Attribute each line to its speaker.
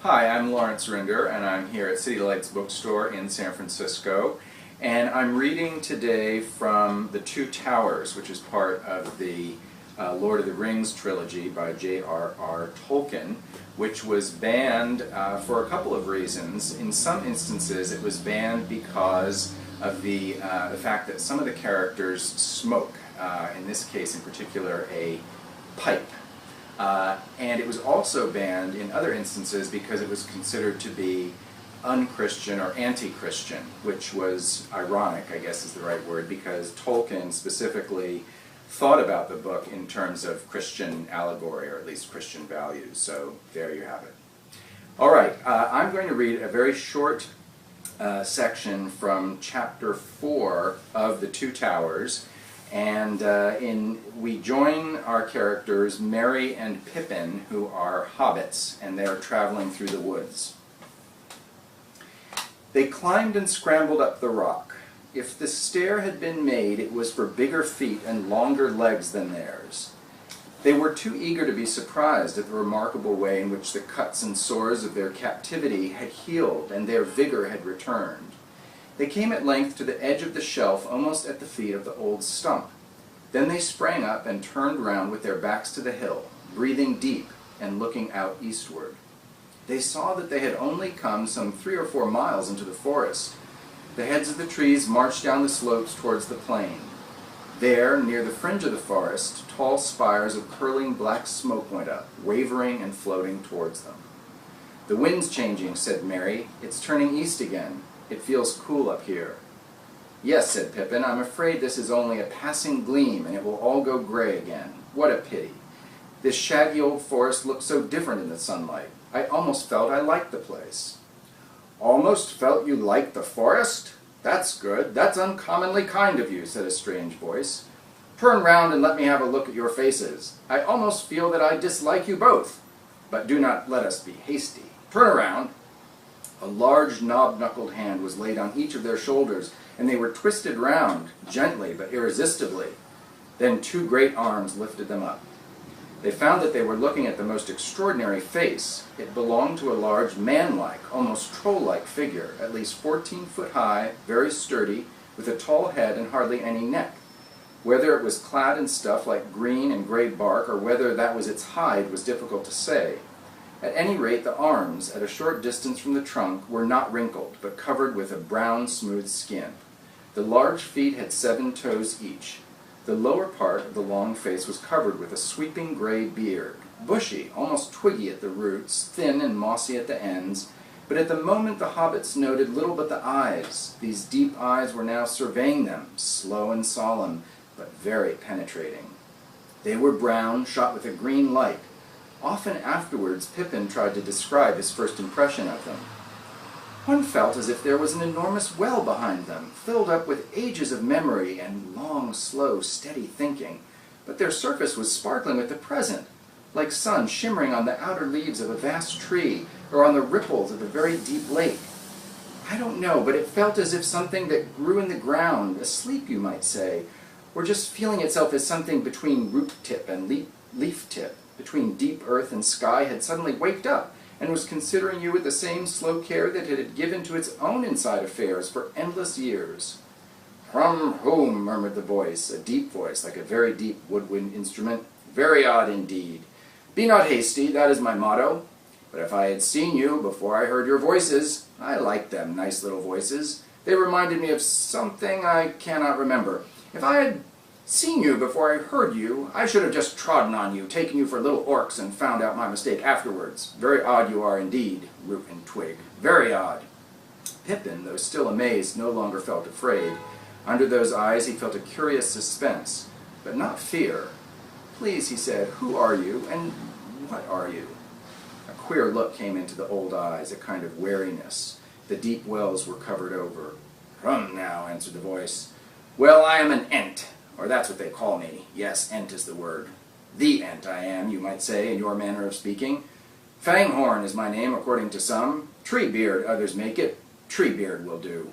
Speaker 1: Hi, I'm Rinder, and I'm here at City Lights Bookstore in San Francisco. And I'm reading today from The Two Towers, which is part of the Lord of the Rings trilogy by J.R.R Tolkien, which was banned for a couple of reasons. In some instances, it was banned because of the fact that some of the characters smoke, in this case in particular a pipe. And it was also banned in other instances because it was considered to be unchristian or anti-Christian, which was ironic, I guess is the right word, because Tolkien specifically thought about the book in terms of Christian allegory, or at least Christian values. So there you have it. All right, I'm going to read a very short section from chapter 4 of The Two Towers. And we join our characters, Merry and Pippin, who are hobbits, and they are traveling through the woods. They climbed and scrambled up the rock. If the stair had been made, it was for bigger feet and longer legs than theirs. They were too eager to be surprised at the remarkable way in which the cuts and sores of their captivity had healed and their vigor had returned. They came at length to the edge of the shelf almost at the feet of the old stump. Then they sprang up and turned round with their backs to the hill, breathing deep and looking out eastward. They saw that they had only come some 3 or 4 miles into the forest. The heads of the trees marched down the slopes towards the plain. There, near the fringe of the forest, tall spires of curling black smoke went up, wavering and floating towards them. "The wind's changing," said Merry. "It's turning east again. It feels cool up here." "Yes," said Pippin, "I'm afraid this is only a passing gleam, and it will all go gray again. What a pity. This shaggy old forest looks so different in the sunlight. I almost felt I liked the place." "Almost felt you liked the forest? That's good. That's uncommonly kind of you," said a strange voice. "Turn round and let me have a look at your faces. I almost feel that I dislike you both. But do not let us be hasty. Turn around." A large knob-knuckled hand was laid on each of their shoulders, and they were twisted round, gently but irresistibly. Then 2 great arms lifted them up. They found that they were looking at the most extraordinary face. It belonged to a large man-like, almost troll-like figure, at least 14 foot high, very sturdy, with a tall head and hardly any neck. Whether it was clad in stuff like green and gray bark, or whether that was its hide, was difficult to say. At any rate, the arms, at a short distance from the trunk, were not wrinkled, but covered with a brown, smooth skin. The large feet had 7 toes each. The lower part of the long face was covered with a sweeping gray beard, bushy, almost twiggy at the roots, thin and mossy at the ends, but at the moment the hobbits noted little but the eyes. These deep eyes were now surveying them, slow and solemn, but very penetrating. They were brown, shot with a green light. Often afterwards, Pippin tried to describe his first impression of them. One felt as if there was an enormous well behind them, filled up with ages of memory and long, slow, steady thinking, but their surface was sparkling with the present, like sun shimmering on the outer leaves of a vast tree, or on the ripples of a very deep lake. I don't know, but it felt as if something that grew in the ground, asleep you might say, or just feeling itself as something between root tip and leaf tip, between deep earth and sky, had suddenly waked up, and was considering you with the same slow care that it had given to its own inside affairs for endless years. "From whom?" murmured the voice, a deep voice, like a very deep woodwind instrument. "Very odd indeed. Be not hasty, that is my motto. But if I had seen you before I heard your voices, I liked them, nice little voices. They reminded me of something I cannot remember. If I had seen you before I heard you, I should have just trodden on you, taken you for little orcs, and found out my mistake afterwards. Very odd you are indeed, root and twig. Very odd." Pippin, though still amazed, no longer felt afraid. Under those eyes he felt a curious suspense, but not fear. "Please," he said, "who are you, and what are you?" A queer look came into the old eyes, a kind of wariness. The deep wells were covered over. Now," answered the voice. "Well, I am an Ent. Or that's what they call me. Yes, Ent is the word. The Ent I am, you might say, in your manner of speaking. Fanghorn is my name, according to some. Treebeard, others make it. Treebeard will do."